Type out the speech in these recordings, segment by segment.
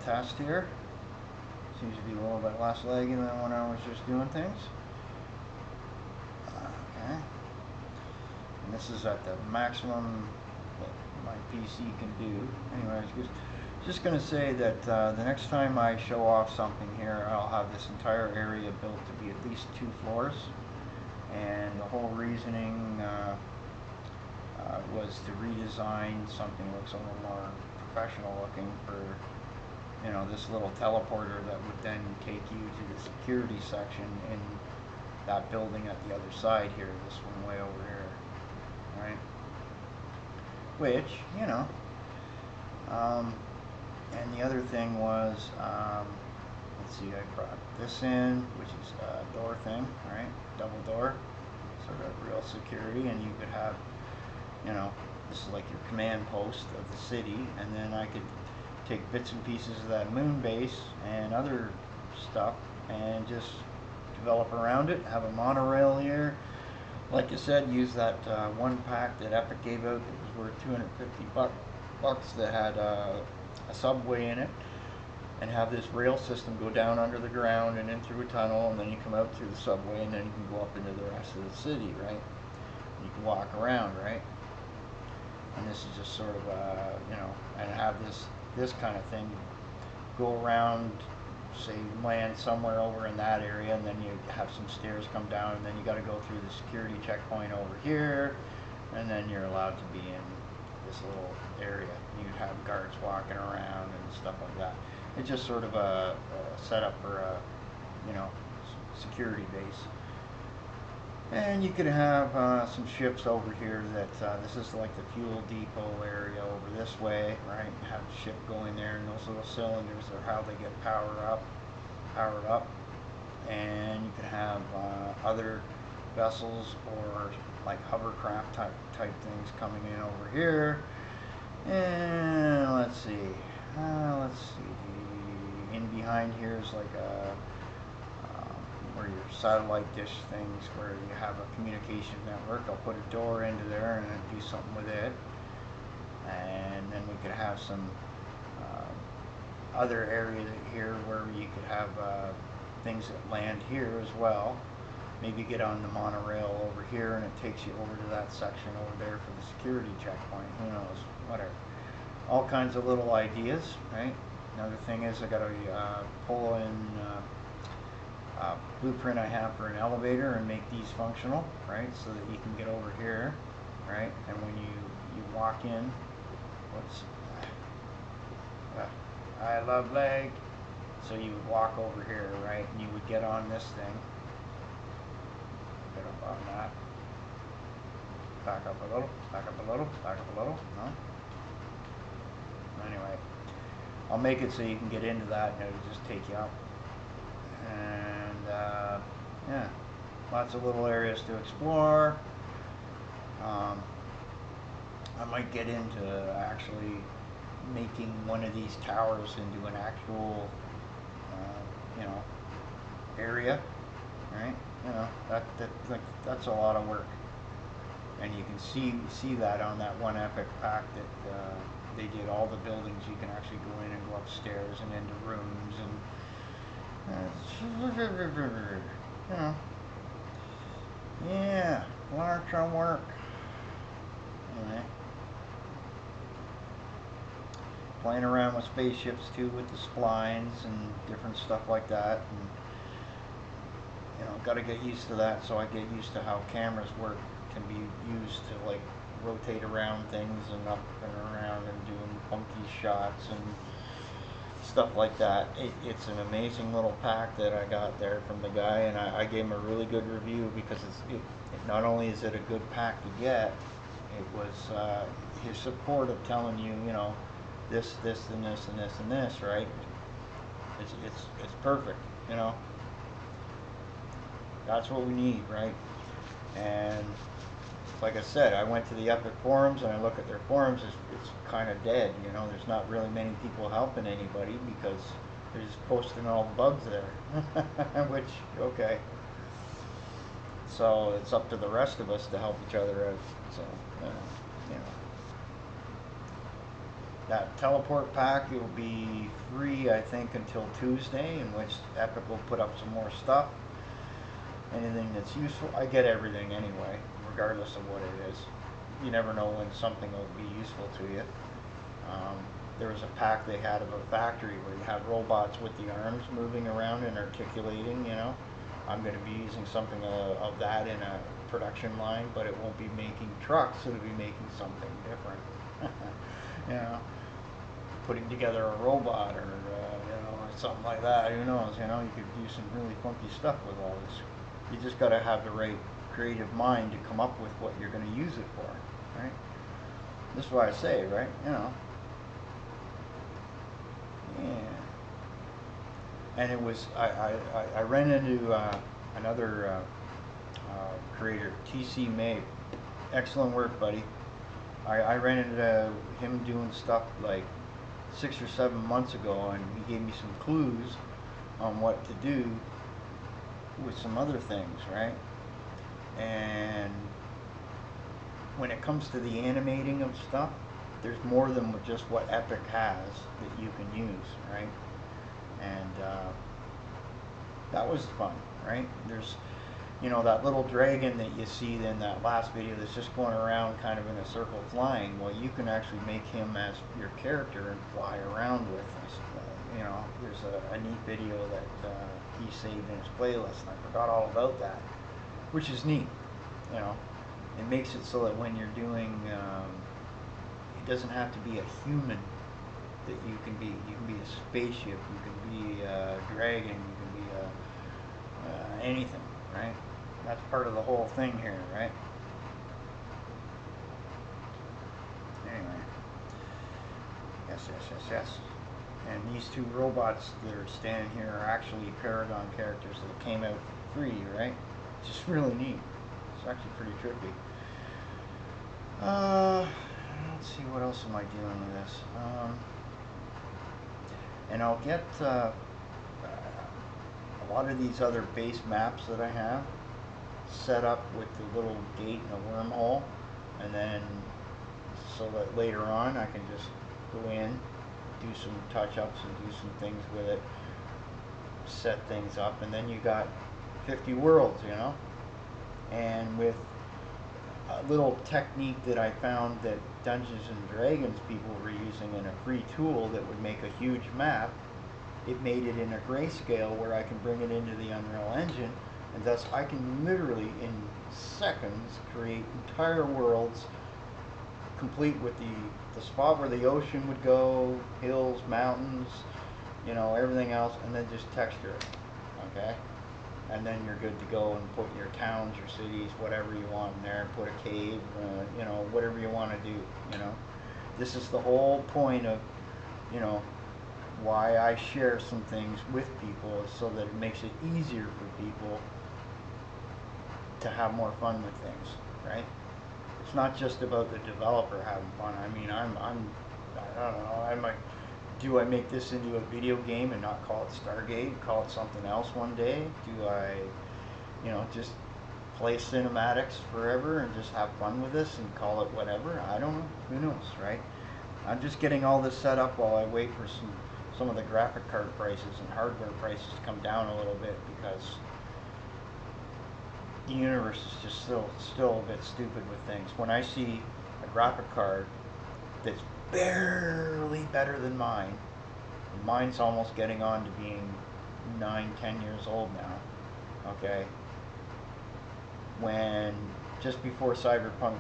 test here. Seems to be a little bit less laggy than when I was just doing things. Okay. And this is at the maximum that my PC can do. Anyways, just going to say that the next time I show off something here, I'll have this entire area built to be at least 2 floors. And the whole reasoning was to redesign something that looks a little more professional looking for, you know, this little teleporter that would then take you to the security section in that building at the other side here, this one way over here, right? Which, you know, and the other thing was, let's see, I brought this in, which is a door thing, right? Double door, sort of real security, and you could have, you know, this is like your command post of the city, and then I could take bits and pieces of that moon base and other stuff and just develop around it, have a monorail here. Like I said, use that one pack that Epic gave out that was worth 250 bucks that had a subway in it, and have this rail system go down under the ground and in through a tunnel, and then you come out through the subway, and then you can go up into the rest of the city, right? You can walk around, right? And this is just sort of you know, and have this kind of thing go around, say land somewhere over in that area, and then you have some stairs come down, and then you got to go through the security checkpoint over here, and then you're allowed to be in this little area. You'd have guards walking around and stuff like that. It's just sort of a setup for a, you know, security base. And you could have some ships over here that this is like the fuel depot area over this way, right? Have the ship going there, and those little cylinders are how they get powered up. And you could have other vessels or like hovercraft type things coming in over here. And let's see, in behind here is like a where your satellite dish things, where you have a communication network. I'll put a door into there and do something with it. And then we could have some other area here where you could have things that land here as well. Maybe get on the monorail over here and it takes you over to that section over there for the security checkpoint. Who knows? Whatever. All kinds of little ideas, right? Another thing is I got to pull in blueprint I have for an elevator and make these functional, right? So that you can get over here, right? And when you walk in, I love leg. So you would walk over here, right? And you would get on this thing. Get up on that. Back up a little, back up a little, back up a little. No? Anyway, I'll make it so you can get into that and it'll just take you up. And yeah, lots of little areas to explore. I might get into actually making one of these towers into an actual you know, area, right? You know, that's a lot of work, and you can see that on that one Epic pack that they did all the buildings. You can actually go in and go upstairs and into rooms, and you know, yeah, lots of work. Anyway, playing around with spaceships too, with the splines and different stuff like that, and you know, got to get used to that. So I get used to how cameras work, can be used to like rotate around things and up and around and doing funky shots and stuff like that. It's an amazing little pack that I got there from the guy, and I gave him a really good review because not only is it a good pack to get, it was his support of telling you, you know, this, and this, and this, and this, right? It's perfect, you know. That's what we need, right? And like I said, I went to the Epic forums and I look at their forums. It's kind of dead, you know. There's not really many people helping anybody because they're just posting all the bugs there. Which, okay. So it's up to the rest of us to help each other out. So, you know. That teleport pack, it will be free, I think, until Tuesday, in which Epic will put up some more stuff. Anything that's useful, I get everything anyway, regardless of what it is. You never know when something will be useful to you. There was a pack they had of a factory where you have robots with the arms moving around and articulating, you know. I'm going to be using something of that in a production line, but it won't be making trucks, it'll be making something different. You know, putting together a robot or, you know, or something like that, who knows, you know, you could do some really funky stuff with all this. You just got to have the right creative mind to come up with what you're going to use it for, right? This is why I say, right, you know. Yeah. And it was, I ran into another creator, TC May. Excellent work, buddy. I ran into him doing stuff like 6 or 7 months ago, and he gave me some clues on what to do with some other things, right? And when it comes to the animating of stuff, there's more than just what Epic has that you can use, right? And that was fun, right? There's, you know, that little dragon that you see in that last video that's just going around kind of in a circle flying. Well, you can actually make him as your character and fly around with us. You know, there's a neat video that he saved in his playlist, and I forgot all about that, which is neat. You know, it makes it so that when you're doing, it doesn't have to be a human that you can be. You can be a spaceship, you can be a dragon, you can be anything, right? That's part of the whole thing here, right? Anyway, yes. And these two robots that are standing here are actually Paragon characters that came out free, right? It's just really neat. It's actually pretty trippy. Let's see, what else am I doing with this? And I'll get a lot of these other base maps that I have set up with the little gate and a wormhole, and then so that later on I can just go in, do some touch-ups and do some things with it, set things up, and then you got 50 worlds, you know. And with a little technique that I found that Dungeons and Dragons people were using in a free tool that would make a huge map, it made it in a grayscale where I can bring it into the Unreal Engine, and thus I can literally in seconds create entire worlds complete with the spot where the ocean would go, hills, mountains, you know, everything else, and then just texture it, okay? And then you're good to go and put your towns, your cities, whatever you want in there, put a cave, you know, whatever you want to do, you know. This is the whole point of, you know, why I share some things with people, is so that it makes it easier for people to have more fun with things, right? It's not just about the developer having fun. I mean, I don't know, do I make this into a video game and not call it Stargate, call it something else one day? Do I, you know, just play cinematics forever and just have fun with this and call it whatever? I don't know. Who knows, right? I'm just getting all this set up while I wait for some of the graphic card prices and hardware prices to come down a little bit, because the universe is just still a bit stupid with things. When I see a graphic card that's barely better than mine, and mine's almost getting on to being 9-10 years old now, okay, when just before Cyberpunk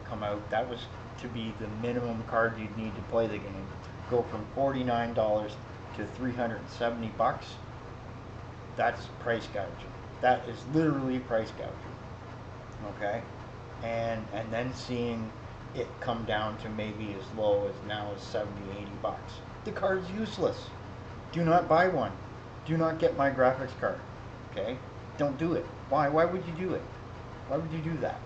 come out, that was to be the minimum card you'd need to play the game. Go from $49 to $370. That's price gouging. That is literally price gouging, okay? And then seeing it come down to maybe as low as now as 70-80 bucks. The card's useless. Do not buy one. Do not get my graphics card, okay? Don't do it. Why would you do it? Why would you do that?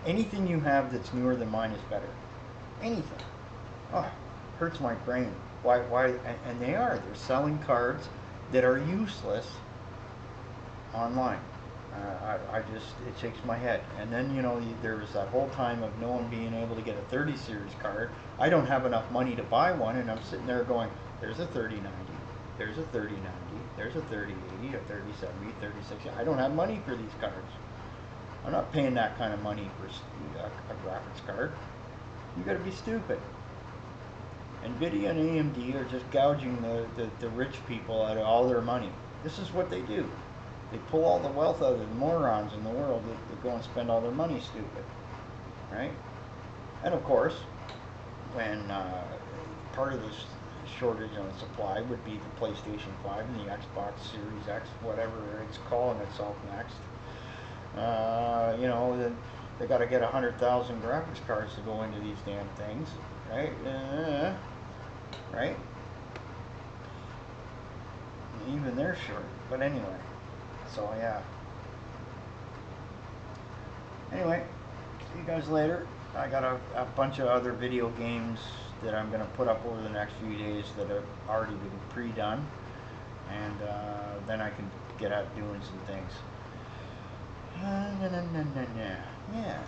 Anything you have that's newer than mine is better. Anything. Oh, hurts my brain. Why? And they're selling cards that are useless online. I just, it shakes my head. And then, you know, there was that whole time of no one being able to get a 30 series card. I don't have enough money to buy one, and I'm sitting there going, there's a 3090, there's a 3090, there's a 3080, a 3070, 3060. I don't have money for these cards. I'm not paying that kind of money for a graphics card. You gotta be stupid. Nvidia and AMD are just gouging the rich people out of all their money. This is what they do. They pull all the wealth out of the morons in the world that go and spend all their money stupid, right? And of course, when part of this shortage on supply would be the PlayStation 5 and the Xbox Series X, whatever it's calling itself next. You know, they got to get 100,000 graphics cards to go into these damn things, right? Right? Even they're short. But anyway, so yeah. Anyway, see you guys later. I got a bunch of other video games that I'm going to put up over the next few days that have already been pre-done. And then I can get out doing some things. Yeah.